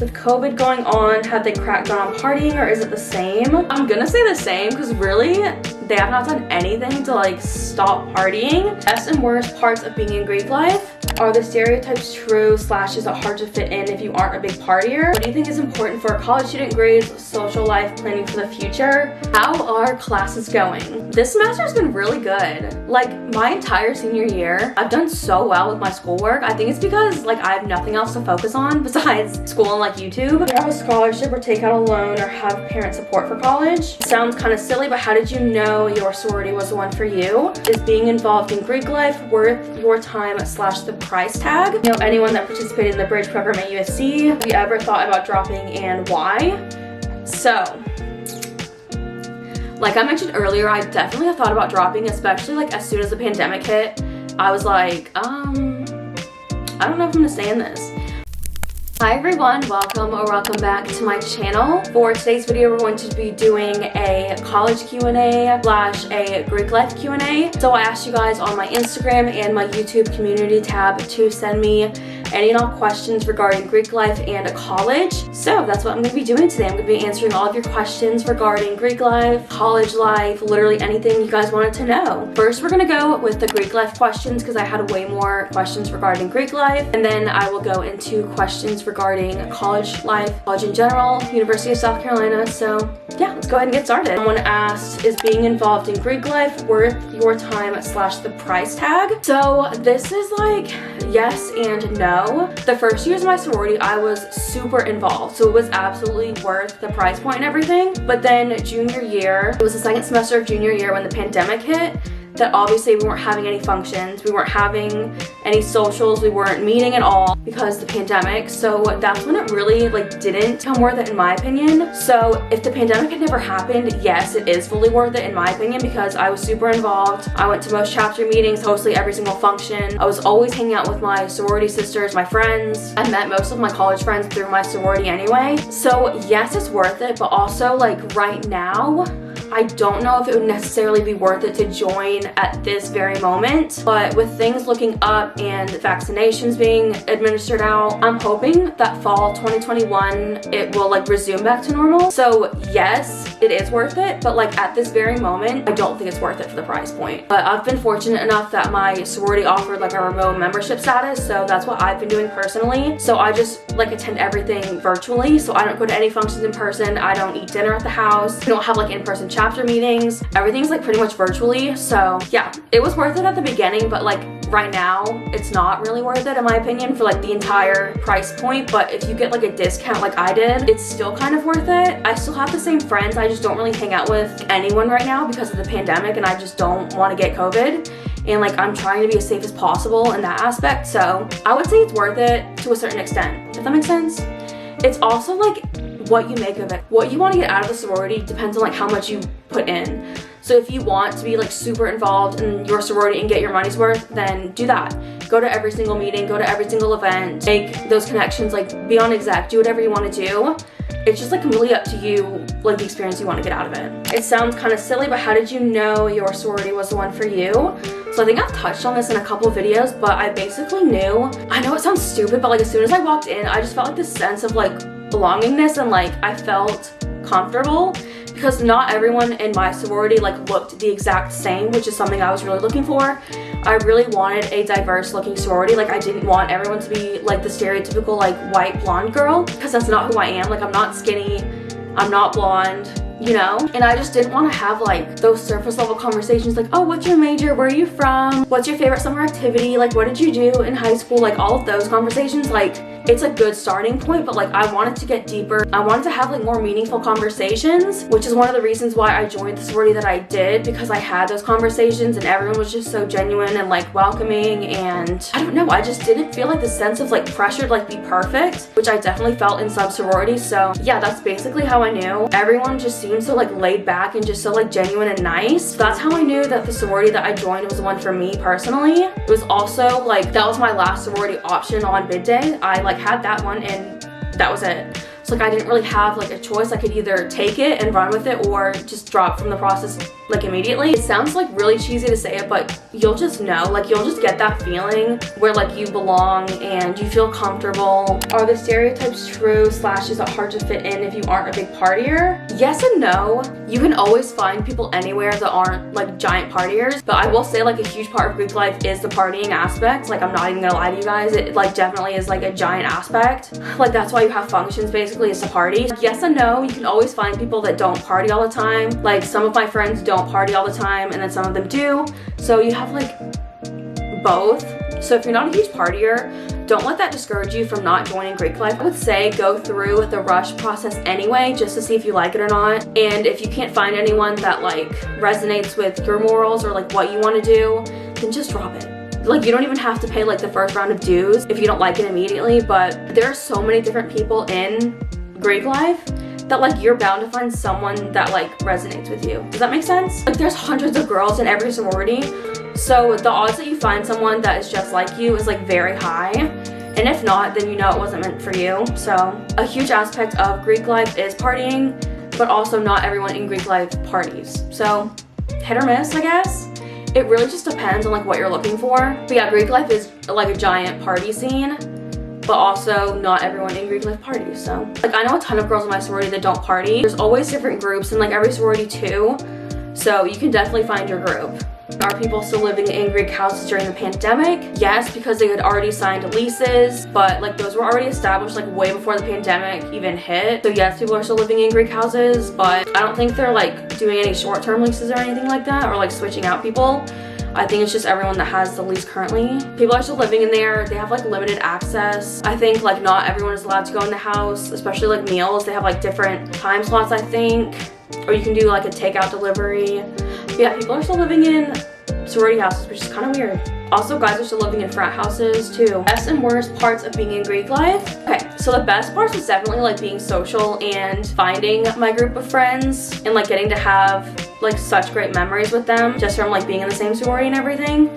With COVID going on, have they cracked down on partying or is it the same? I'm gonna say the same because really, they have not done anything to like stop partying. Best and worst parts of being in Greek life. Are the stereotypes true / is it hard to fit in if you aren't a big partier? What do you think is important for a college student? Grades, social life, planning for the future? How are classes going? This semester's been really good. Like my entire senior year, I've done so well with my schoolwork. I think it's because like I have nothing else to focus on besides school and like YouTube. Do you have a scholarship or take out a loan or have parent support for college? Sounds kind of silly, but how did you know your sorority was the one for you? Is being involved in Greek life worth your time / the price tag? You know anyone that participated in the bridge program at USC? Have you ever thought about dropping and why? So, like I mentioned earlier, I definitely have thought about dropping, especially like as soon as the pandemic hit. I was like, I don't know if I'm gonna stay in this. Hi everyone, welcome back to my channel. For today's video, we're going to be doing a college Q&A / a Greek life Q&A. So I asked you guys on my Instagram and my YouTube community tab to send me any and all questions regarding Greek life and college. So that's what I'm going to be doing today. I'm going to be answering all of your questions regarding Greek life, college life, literally anything you guys wanted to know. First, we're going to go with the Greek life questions because I had way more questions regarding Greek life. And then I will go into questions regarding college life, college in general, University of South Carolina. So yeah, let's go ahead and get started. Someone asked, is being involved in Greek life worth your time / the price tag? So this is like yes and no. The first years of my sorority, I was super involved, so it was absolutely worth the price point and everything. But then junior year, it was the second semester of junior year when the pandemic hit, that obviously we weren't having any functions, we weren't having any socials, we weren't meeting at all because of the pandemic. So that's when it really like didn't come worth it in my opinion. So if the pandemic had never happened, yes, it is fully worth it in my opinion because I was super involved. I went to most chapter meetings, mostly every single function. I was always hanging out with my sorority sisters, my friends. I met most of my college friends through my sorority anyway. So yes, it's worth it, but also like right now, I don't know if it would necessarily be worth it to join at this very moment, but with things looking up and vaccinations being administered out, I'm hoping that fall 2021 it will like resume back to normal. So yes, it is worth it, but like at this very moment, I don't think it's worth it for the price point. But I've been fortunate enough that my sorority offered like a remote membership status, so that's what I've been doing personally. So I just like attend everything virtually, so I don't go to any functions in person, I don't eat dinner at the house, we don't have like in-person chapter meetings, everything's like pretty much virtually. So yeah, it was worth it at the beginning, but like right now it's not really worth it in my opinion for like the entire price point. But if you get like a discount like I did, it's still kind of worth it. I still have the same friends, I just don't really hang out with anyone right now because of the pandemic and I just don't want to get COVID. And like I'm trying to be as safe as possible in that aspect. So I would say it's worth it to a certain extent, if that makes sense. It's also like what you make of it. What you want to get out of the sorority depends on like how much you put in. So if you want to be like super involved in your sorority and get your money's worth, then do that. Go to every single meeting, go to every single event, make those connections, like be on exec, do whatever you want to do. It's just like completely up to you, like the experience you want to get out of it. It sounds kind of silly, but how did you know your sorority was the one for you? So I think I've touched on this in a couple of videos, but I basically knew. I know it sounds stupid, but like as soon as I walked in, I just felt like this sense of like belongingness and like I felt comfortable because not everyone in my sorority like looked the exact same, which is something I was really looking for. I really wanted a diverse looking sorority. Like I didn't want everyone to be like the stereotypical like white blonde girl because that's not who I am. Like I'm not skinny, I'm not blonde, you know? And I just didn't want to have like those surface level conversations like, oh, what's your major? Where are you from? What's your favorite summer activity? Like, what did you do in high school? Like all of those conversations, like it's a good starting point, but like I wanted to get deeper. I wanted to have like more meaningful conversations, which is one of the reasons why I joined the sorority that I did, because I had those conversations and everyone was just so genuine and like welcoming. And I don't know, I just didn't feel like the sense of like pressure to like be perfect, which I definitely felt in some sororities. So yeah, that's basically how I knew. Everyone just seemed so like laid back and just so like genuine and nice. So that's how I knew that the sorority that I joined was the one for me personally. It was also like, that was my last sorority option on bid day. I like had that one and that was it. So like I didn't really have like a choice. I could either take it and run with it or just drop from the process like immediately. It sounds like really cheesy to say it, but you'll just know, like you'll just get that feeling where like you belong and you feel comfortable. Are the stereotypes true / is it hard to fit in if you aren't a big partier? Yes and no. You can always find people anywhere that aren't like giant partiers, but I will say like a huge part of Greek life is the partying aspect. Like I'm not even gonna lie to you guys, it like definitely is like a giant aspect. Like that's why you have functions basically, is to party. Yes and no, you can always find people that don't party all the time. Like some of my friends don't party all the time and then some of them do. So you have like both. So if you're not a huge partier, don't let that discourage you from not joining Greek life. I would say go through the rush process anyway, just to see if you like it or not. And if you can't find anyone that like resonates with your morals or like what you want to do, then just drop it. Like you don't even have to pay like the first round of dues if you don't like it immediately, but there are so many different people in Greek life that like you're bound to find someone that like resonates with you. Does that make sense? Like there's hundreds of girls in every sorority, so the odds that you find someone that is just like you is like very high. And if not, then you know it wasn't meant for you. So a huge aspect of Greek life is partying, but also not everyone in Greek life parties. So hit or miss, I guess. It really just depends on like what you're looking for. But yeah, Greek life is like a giant party scene, but also not everyone in Greek life parties. So like I know a ton of girls in my sorority that don't party. There's always different groups in like every sorority too, so you can definitely find your group. Are people still living in Greek houses during the pandemic? Yes, because they had already signed leases, but like those were already established like way before the pandemic even hit. So yes, people are still living in Greek houses, but I don't think they're like doing any short-term leases or anything like that, or like switching out people. I think it's just everyone that has the lease currently. People are still living in there. They have like limited access. I think like not everyone is allowed to go in the house, especially like meals. They have like different time slots, I think, or you can do like a takeout delivery. But yeah, people are still living in sorority houses, which is kind of weird. Also, guys are still living in frat houses too. Best and worst parts of being in Greek life. Okay, so the best parts was definitely like being social and finding my group of friends and like getting to have like such great memories with them just from like being in the same sorority and everything.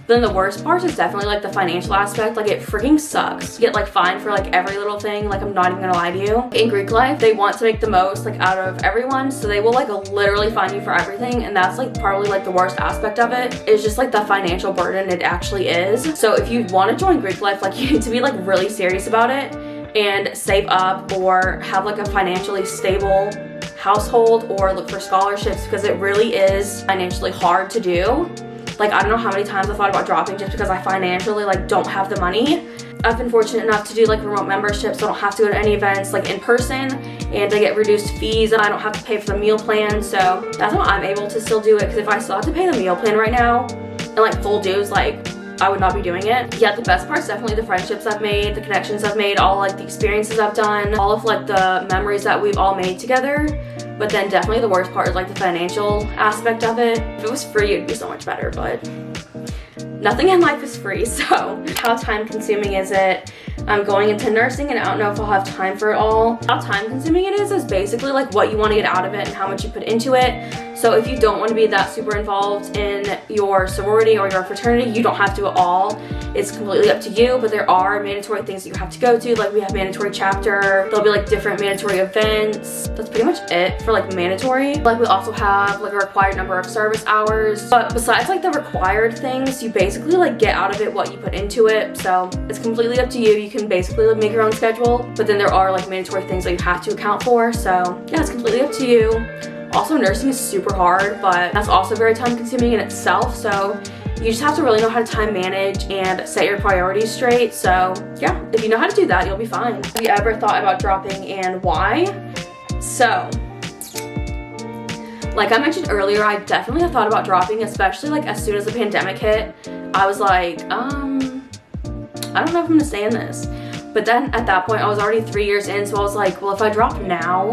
Then the worst part is definitely like the financial aspect. Like it freaking sucks. You get like fined for like every little thing. Like I'm not even gonna lie to you. In Greek life, they want to make the most like out of everyone, so they will like literally fine you for everything, and that's like probably like the worst aspect of it. It's just like the financial burden it actually is. So if you want to join Greek life, like you need to be like really serious about it and save up or have like a financially stable household or look for scholarships, because it really is financially hard to do. Like I don't know how many times I thought about dropping just because I financially like don't have the money. I've been fortunate enough to do like remote memberships, so I don't have to go to any events like in person, and I get reduced fees and I don't have to pay for the meal plan. So that's how I'm able to still do it, because if I still have to pay the meal plan right now and like full dues, like I would not be doing it. Yeah, the best part is definitely the friendships I've made, the connections I've made, all like the experiences I've done, all of like the memories that we've all made together. But then definitely the worst part is like the financial aspect of it. If it was free, it'd be so much better, but nothing in life is free. So how time consuming is it? I'm going into nursing and I don't know if I'll have time for it all. How time consuming it is basically like what you want to get out of it and how much you put into it. So if you don't want to be that super involved in your sorority or your fraternity, you don't have to at all. It's completely up to you, but there are mandatory things that you have to go to. Like we have mandatory chapter, there'll be like different mandatory events. That's pretty much it for like mandatory. Like we also have like a required number of service hours. But besides like the required things, you basically like get out of it what you put into it. So it's completely up to you. You can basically like, make your own schedule, but then there are like mandatory things that you have to account for. So yeah, it's completely up to you. Also, nursing is super hard, but that's also very time consuming in itself. So you just have to really know how to time manage and set your priorities straight. So yeah, if you know how to do that, you'll be fine. Have you ever thought about dropping and why? So like I mentioned earlier, I definitely have thought about dropping, especially like as soon as the pandemic hit. I was like, I don't know if I'm gonna stay in this. But then at that point, I was already 3 years in, so I was like, well, if I drop now,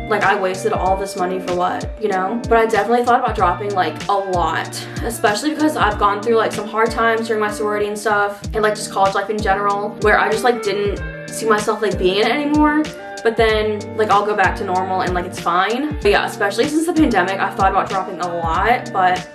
like I wasted all this money for what, you know? But I definitely thought about dropping like a lot, especially because I've gone through like some hard times during my sorority and stuff, and like just college life in general, where I just like didn't see myself like being in it anymore. But then like I'll go back to normal and like it's fine. But yeah, especially since the pandemic, I've thought about dropping a lot, but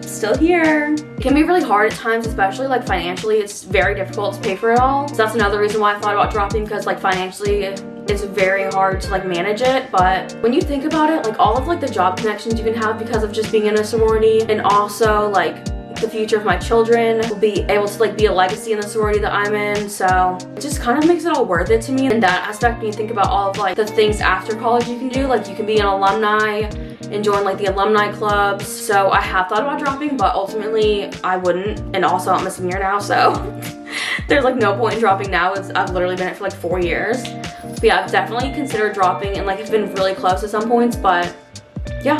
still here. It can be really hard at times, especially like financially. It's very difficult to pay for it all. So that's another reason why I thought about dropping, because like financially it's very hard to like manage it. But when you think about it, like all of like the job connections you can have because of just being in a sorority, and also like the future of my children will be able to like be a legacy in the sorority that I'm in. So it just kind of makes it all worth it to me in that aspect. When you think about all of like the things after college you can do, like you can be an alumni and join like the alumni clubs. So I have thought about dropping, but ultimately I wouldn't. And also I'm a senior now, so there's like no point in dropping now. I've literally been in it for like 4 years. But yeah, I've definitely considered dropping and like it's been really close at some points, but yeah,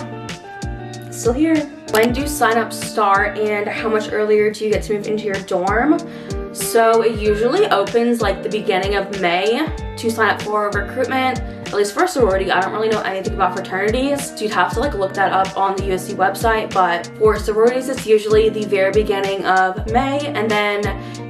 still here. When do sign-ups start and how much earlier do you get to move into your dorm? So it usually opens like the beginning of May to sign up for recruitment. At least for a sorority, I don't really know anything about fraternities, so you'd have to like look that up on the USC website. But for sororities, it's usually the very beginning of May, and then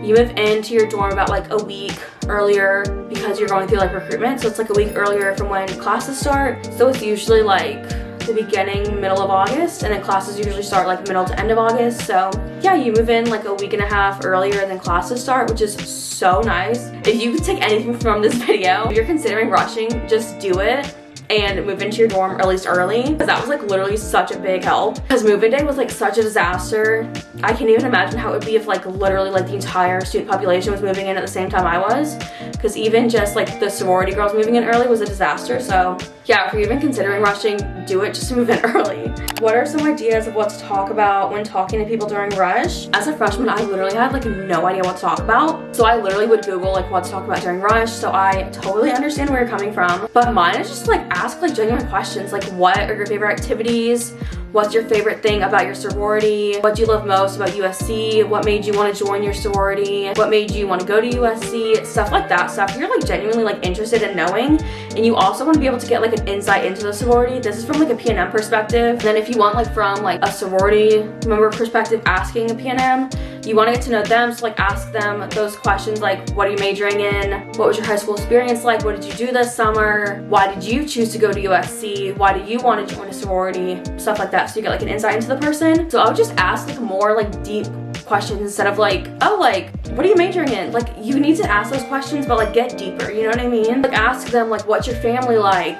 you move into your dorm about like a week earlier because you're going through like recruitment. So it's like a week earlier from when classes start. So it's usually like the beginning, middle of August, and then classes usually start like middle to end of August. So yeah, you move in like a week and a half earlier than classes start, which is so nice. If you could take anything from this video, if you're considering rushing, just do it and move into your dorm at least early, because that was like literally such a big help, because move-in day was like such a disaster. I can't even imagine how it would be if like literally like the entire student population was moving in at the same time I was, because even just like the sorority girls moving in early was a disaster. So yeah, if you're even considering rushing, do it just to move in early. What are some ideas of what to talk about when talking to people during rush? As a freshman, I literally had like no idea what to talk about. So I literally would Google like what to talk about during rush. So I totally understand where you're coming from. But mine is just like ask like genuine questions. Like, what are your favorite activities? What's your favorite thing about your sorority? What do you love most about USC? What made you want to join your sorority? What made you want to go to USC? Stuff like that. Stuff you're like genuinely like interested in knowing, and you also want to be able to get like an insight into the sorority. This is from like a PNM perspective. And then if you want like from like a sorority member perspective asking a PNM, you want to get to know them. So like ask them those questions like, what are you majoring in? What was your high school experience like? What did you do this summer? Why did you choose to go to USC? Why do you want to join a sorority? Stuff like that. So you get like an insight into the person. So I would just ask like more like deep questions instead of like, oh, like, what are you majoring in? Like, you need to ask those questions, but like get deeper, you know what I mean? Like ask them like, what's your family like?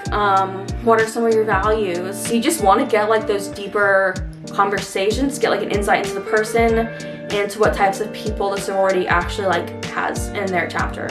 What are some of your values? So you just want to get like those deeper conversations, get like an insight into the person and to what types of people the sorority actually like has in their chapter.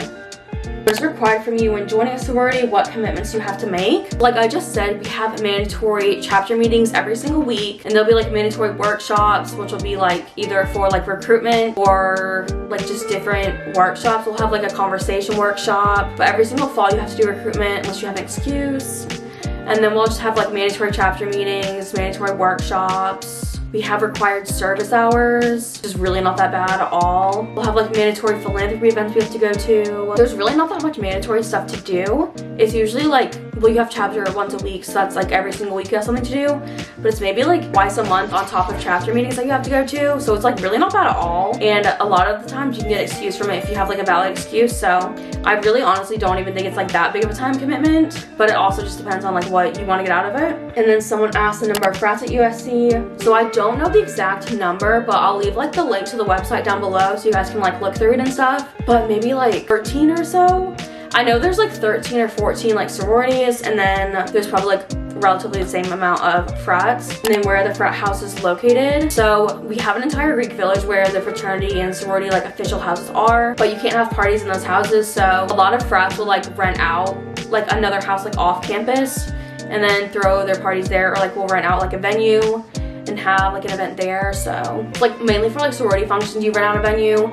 What is required from you when joining a sorority? What commitments you have to make? Like I just said, we have mandatory chapter meetings every single week, and there'll be like mandatory workshops, which will be like either for like recruitment or like just different workshops. We'll have like a conversation workshop, but every single fall you have to do recruitment unless you have an excuse. And then we'll just have like mandatory chapter meetings, mandatory workshops. We have required service hours, which is really not that bad at all. We'll have like mandatory philanthropy events we have to go to. There's really not that much mandatory stuff to do. It's usually like, well, you have chapter once a week, so that's like every single week you have something to do. But it's maybe like twice a month on top of chapter meetings that you have to go to. So it's like really not bad at all. And a lot of the times you can get excused from it if you have like a valid excuse. So I really honestly don't even think it's like that big of a time commitment, but it also just depends on like what you want to get out of it. And then someone asked the number of frats at USC. So I don't know the exact number, but I'll leave like the link to the website down below so you guys can like look through it and stuff. But maybe like 13 or so. I know there's like 13 or 14 like sororities, and then there's probably like relatively the same amount of frats, and then where the frat house is located. So we have an entire Greek village where the fraternity and sorority like official houses are, but you can't have parties in those houses. So a lot of frats will like rent out like another house like off campus and then throw their parties there, or like we'll rent out like a venue and have like an event there. So like mainly for like sorority functions you rent out a venue,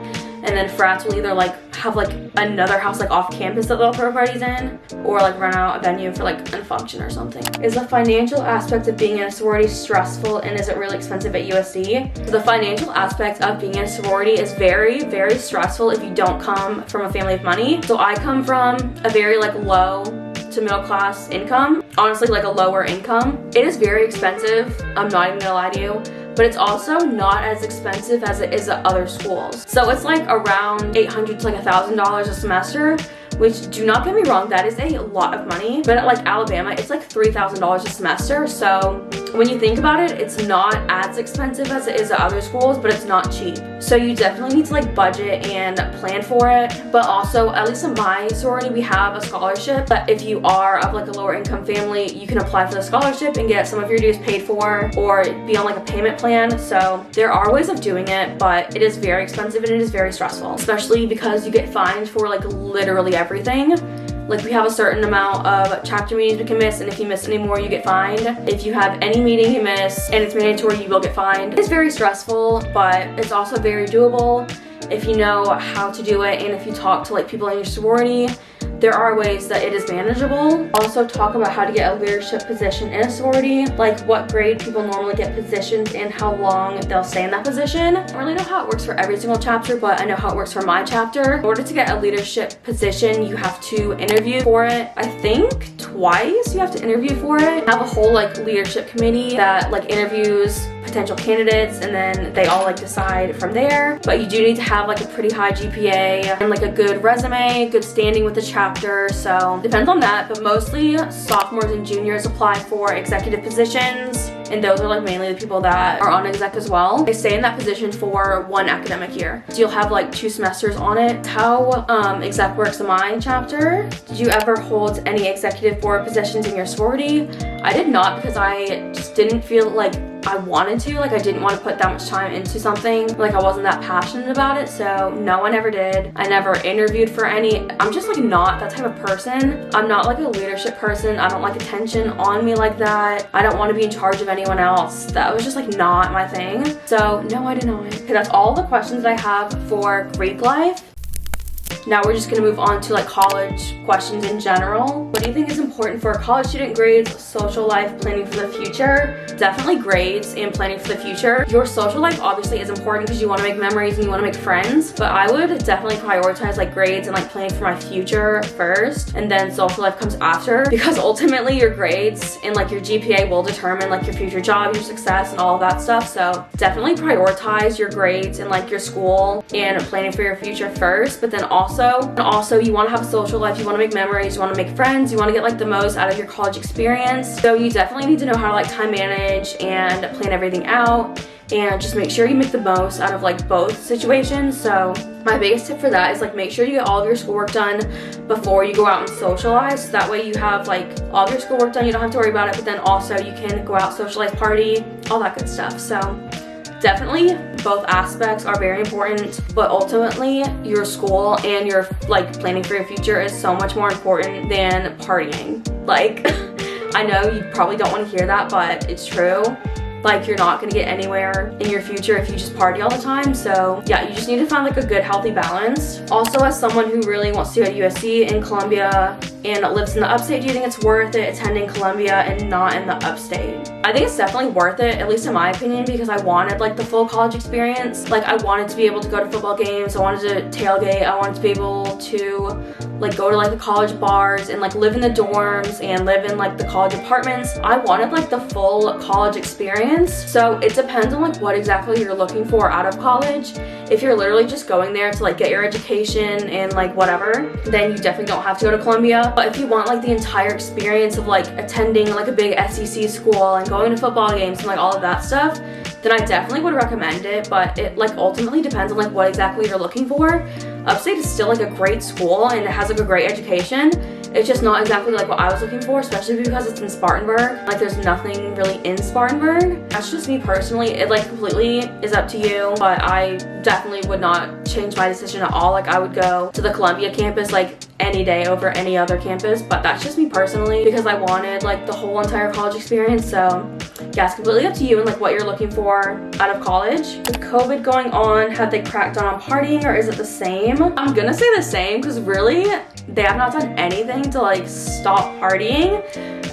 and then frats will either like have like another house like off campus that they'll throw parties in, or like rent out a venue for like a function or something. Is the financial aspect of being in a sorority stressful, and is it really expensive at USC? The financial aspect of being in a sorority is very, very stressful if you don't come from a family of money. So I come from a very like low to middle class income, honestly like a lower income. It is very expensive, I'm not even gonna lie to you, but it's also not as expensive as it is at other schools. So it's like around $800 to like $1,000 a semester, which, do not get me wrong, that is a lot of money. But at like Alabama, it's like $3,000 a semester. So when you think about it, it's not as expensive as it is at other schools, but it's not cheap. So you definitely need to like budget and plan for it. But also, at least in my sorority, we have a scholarship. But if you are of like a lower income family, you can apply for the scholarship and get some of your dues paid for, or be on like a payment plan. So there are ways of doing it, but it is very expensive and it is very stressful, especially because you get fined for like literally everything. Like, we have a certain amount of chapter meetings we can miss, and if you miss any more, you get fined. If you have any meeting you miss and it's mandatory, you will get fined. It's very stressful, but it's also very doable if you know how to do it, and if you talk to like people in your sorority. There are ways that it is manageable. Also, talk about how to get a leadership position in a sorority, like what grade people normally get positions and how long they'll stay in that position. I don't really know how it works for every single chapter, but I know how it works for my chapter. In order to get a leadership position, you have to interview for it. I think twice you have to interview for it. Have a whole like leadership committee that like interviews potential candidates, and then they all like decide from there. But you do need to have like a pretty high GPA and like a good resume, good standing with the chapter. So depends on that, but mostly sophomores and juniors apply for executive positions, and those are like mainly the people that are on exec as well. They stay in that position for 1 academic year, so you'll have like 2 semesters on it. How exec works in my chapter: did you ever hold any executive board positions in your sorority? I did not, because I just didn't feel like I wanted to. Like, I didn't want to put that much time into something. Like, I wasn't that passionate about it, so no, I never did. I never interviewed for any. I'm just like not that type of person. I'm not like a leadership person. I don't like attention on me like that. I don't want to be in charge of anyone else. That was just like not my thing. So no, I did not. Okay, that's all the questions that I have for Greek life. Now we're just gonna move on to like college questions in general. What do you think is important for a college student? Grades, social life, planning for the future? Definitely grades and planning for the future. Your social life obviously is important because you want to make memories and you want to make friends, but I would definitely prioritize like grades and like planning for my future first, and then social life comes after, because ultimately your grades and like your GPA will determine like your future job, your success, and all of that stuff. So definitely prioritize your grades and like your school and planning for your future first, but then also you want to have a social life, you want to make memories, you want to make friends, you want to get like the most out of your college experience. So you definitely need to know how to like time manage and plan everything out, and just make sure you make the most out of like both situations. So my biggest tip for that is like make sure you get all of your schoolwork done before you go out and socialize. So that way you have like all of your schoolwork done, you don't have to worry about it, but then also you can go out, socialize, party, all that good stuff. So definitely both aspects are very important, but ultimately your school and your like planning for your future is so much more important than partying. Like, I know you probably don't want to hear that, but it's true. Like, you're not gonna get anywhere in your future if you just party all the time. So yeah, you just need to find like a good healthy balance. Also, as someone who really wants to go to USC in Columbia and lives in the upstate, do you think it's worth it attending Columbia and not in the upstate? I think it's definitely worth it, at least in my opinion, because I wanted like the full college experience. Like, I wanted to be able to go to football games, I wanted to tailgate, I wanted to be able to like go to like the college bars and like live in the dorms and live in like the college apartments. I wanted like the full college experience. So it depends on like what exactly you're looking for out of college. If you're literally just going there to like get your education and like whatever, then you definitely don't have to go to Columbia. But if you want like the entire experience of like attending like a big SEC school and going to football games and like all of that stuff, then I definitely would recommend it. But it like ultimately depends on like what exactly you're looking for. Upstate is still like a great school and it has like a great education. It's just not exactly like what I was looking for, especially because it's in Spartanburg. Like, there's nothing really in Spartanburg. That's just me personally. It like completely is up to you, but I definitely would not change my decision at all. Like, I would go to the Columbia campus like any day over any other campus, but that's just me personally because I wanted like the whole entire college experience. So yeah, it's completely up to you and like what you're looking for out of college. With COVID going on, have they cracked down on partying, or is it the same? I'm gonna say the same, because really they have not done anything to like stop partying,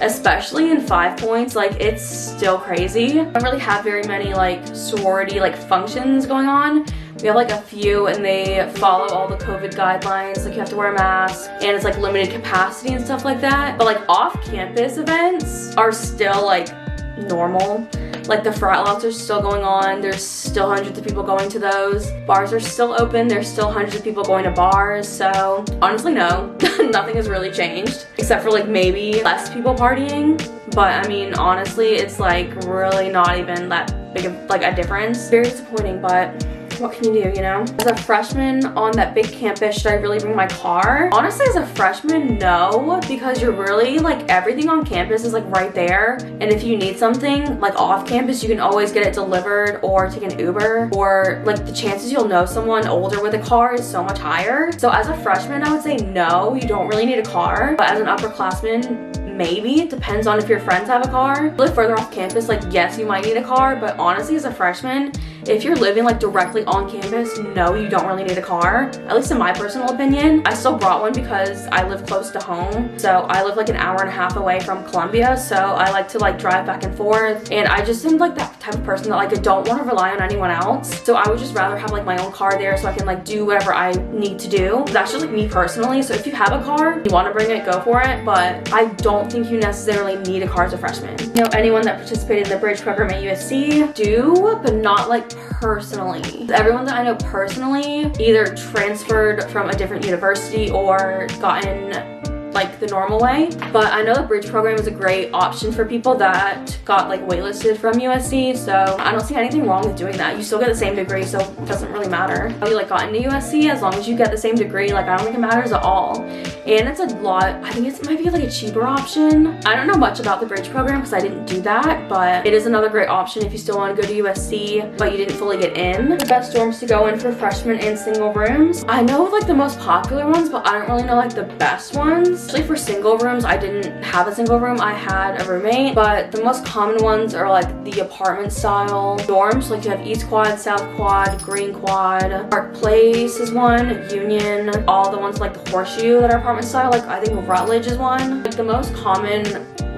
especially in 5 Points. Like, it's still crazy. I don't really have very many like sorority like functions going on. We have like a few and they follow all the COVID guidelines, like you have to wear a mask and it's like limited capacity and stuff like that. But like off-campus events are still like normal. Like the frat lots are still going on. There's still hundreds of people going to those. Bars are still open. There's still hundreds of people going to bars. So honestly, no, nothing has really changed except for like maybe less people partying. But I mean, honestly, it's like really not even that big of like a difference. Very disappointing, but what can you do, you know? As a freshman on that big campus, should I really bring my car? Honestly, as a freshman, no, because you're really like everything on campus is like right there. And if you need something like off campus, you can always get it delivered or take an Uber, or like the chances you'll know someone older with a car is so much higher. So as a freshman, I would say no, you don't really need a car. But as an upperclassman, maybe. It depends on if your friends have a car. If you live further off campus, like yes, you might need a car, but honestly, as a freshman, if you're living like directly on campus, no, you don't really need a car. At least in my personal opinion. I still brought one because I live close to home. So I live like an hour and a half away from Columbia. So I like to like drive back and forth. And I just am like that type of person that like I don't want to rely on anyone else. So I would just rather have like my own car there so I can like do whatever I need to do. That's just like me personally. So if you have a car, you want to bring it, go for it. But I don't think you necessarily need a car as a freshman. You know, anyone that participated in the bridge program at USC do, but not like personally. Everyone that I know personally either transferred from a different university or gotten like the normal way. But I know the bridge program is a great option for people that got like waitlisted from USC, so I don't see anything wrong with doing that. You still get the same degree, so it doesn't really matter how you like got into USC. As long as you get the same degree, like I don't think it matters at all. And it's a lot, I think it might be like a cheaper option. I don't know much about the bridge program because I didn't do that, but it is another great option if you still want to go to USC but you didn't fully get in. The best dorms to go in for freshmen and single rooms, I know like the most popular ones, but I don't really know like the best ones. Actually, for single rooms, I didn't have a single room, I had a roommate, but the most common ones are like the apartment style dorms. Like you have East Quad, South Quad, Green Quad, Park Place is one, Union, all the ones like the Horseshoe that are apartment style. Like I think Rutledge is one. Like the most common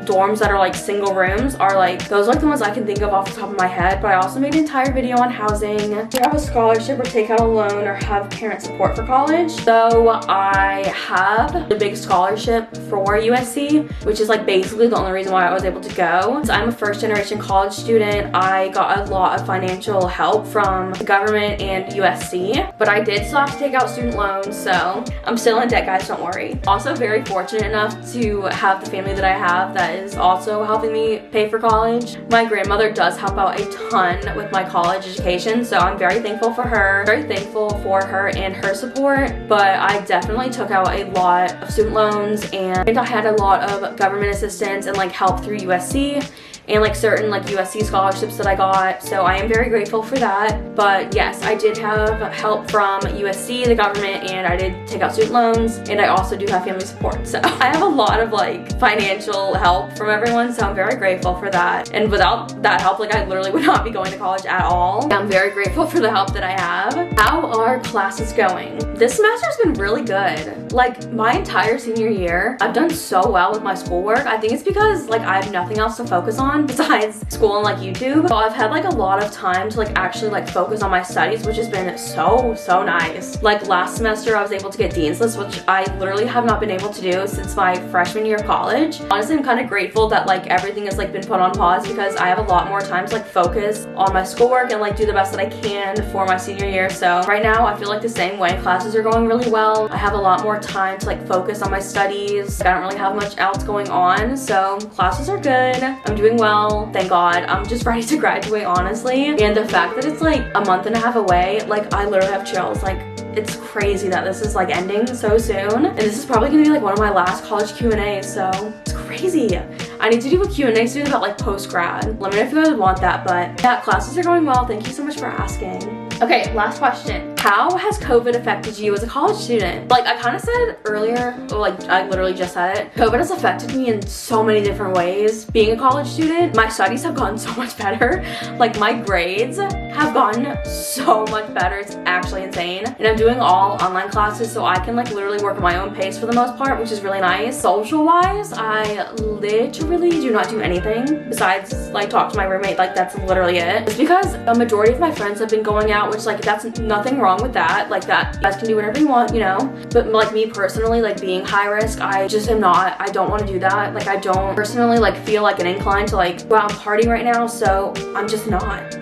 dorms that are like single rooms are like, those are like the ones I can think of off the top of my head, but I also made an entire video on housing. If you have a scholarship or take out a loan or have parent support for college. So I have the big scholarship for USC, which is like basically the only reason why I was able to go. So I'm a first generation college student. I got a lot of financial help from the government and USC, but I did still have to take out student loans, so I'm still in debt, guys, don't worry. Also very fortunate enough to have the family that I have that is also helping me pay for college. My grandmother does help out a ton with my college education, so I'm very thankful for her. Very thankful for her and her support, but I definitely took out a lot of student loans and I had a lot of government assistance and like help through USC and like certain like USC scholarships that I got, so I am very grateful for that. But yes, I did have help from USC, the government, and I did take out student loans, and I also do have family support, so I have a lot of like financial help from everyone, so I'm very grateful for that. And without that help, like I literally would not be going to college at all. I'm very grateful for the help that I have. How are classes going? This semester's been really good. Like my entire senior year, I've done so well with my schoolwork. I think it's because like I have nothing else to focus on besides school and like YouTube. So I've had like a lot of time to like actually like focus on my studies, which has been so nice. Like last semester I was able to get Dean's List, which I literally have not been able to do since my freshman year of college. Honestly, I'm kind of grateful that like everything has like been put on pause because I have a lot more time to like focus on my schoolwork and like do the best that I can for my senior year. So right now I feel like the same way. Classes are going really well. I have a lot more time to like focus on my studies. I don't really have much else going on, so classes are good. I'm doing well, thank God. I'm just ready to graduate, honestly. And the fact that it's like a month and a half away, like I literally have chills. Like it's crazy that this is like ending so soon. And this is probably gonna be like one of my last college Q&As, so it's crazy. I need to do a Q&A soon about like post-grad. Let me know if you guys want that, but yeah, classes are going well. Thank you so much for asking. Okay, last question. How has COVID affected you as a college student? Like I kind of said earlier, like I literally just said it. COVID has affected me in so many different ways. Being a college student, my studies have gotten so much better. Like my grades have gotten so much better. It's actually insane. And I'm doing all online classes, so I can like literally work at my own pace for the most part, which is really nice. Social-wise, I literally do not do anything besides like talk to my roommate. Like that's literally it. It's because a majority of my friends have been going out, which like that's nothing wrong wrong with that. Like that, you guys can do whatever you want, you know? But like me personally, like being high risk, I just am not. I don't want to do that. Like I don't personally like feel like an incline to like go out and party right now, so I'm just not.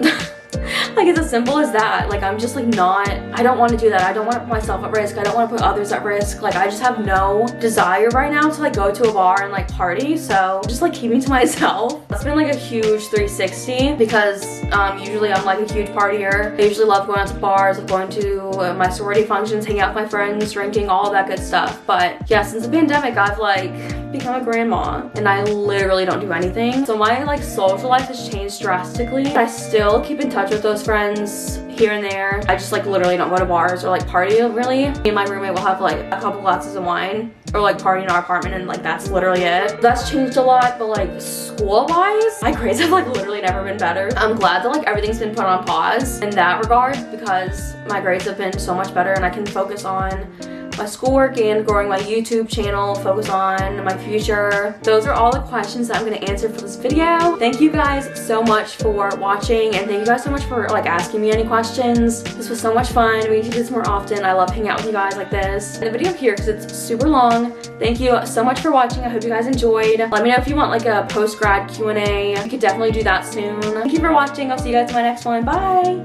Like it's as simple as that. Like I'm just like not, I don't want to do that. I don't want to put myself at risk. I don't want to put others at risk. Like I just have no desire right now to like go to a bar and like party. So just like keeping to myself. That's been like a huge 360 because usually I'm like a huge partier. I usually love going out to bars, like going to my sorority functions, hanging out with my friends, drinking, all of that good stuff. But yeah, since the pandemic, I've like become a grandma and I literally don't do anything. So my like social life has changed drastically. I still keep in touch with those friends here and there. I just like literally don't go to bars or like party really. Me and my roommate will have like a couple glasses of wine or like party in our apartment and like that's literally it. That's changed a lot, but like school wise, my grades have like literally never been better. I'm glad that like everything's been put on pause in that regard because my grades have been so much better and I can focus on my schoolwork and growing my YouTube channel, focus on my future. Those are all the questions that I'm going to answer for this video. Thank you guys so much for watching and thank you guys so much for like asking me any questions. This was so much fun. We need to do this more often. I love hanging out with you guys like this. And the video here because it's super long. Thank you so much for watching. I hope you guys enjoyed. Let me know if you want like a post-grad Q&A. We could definitely do that soon. Thank you for watching. I'll see you guys in my next one. Bye!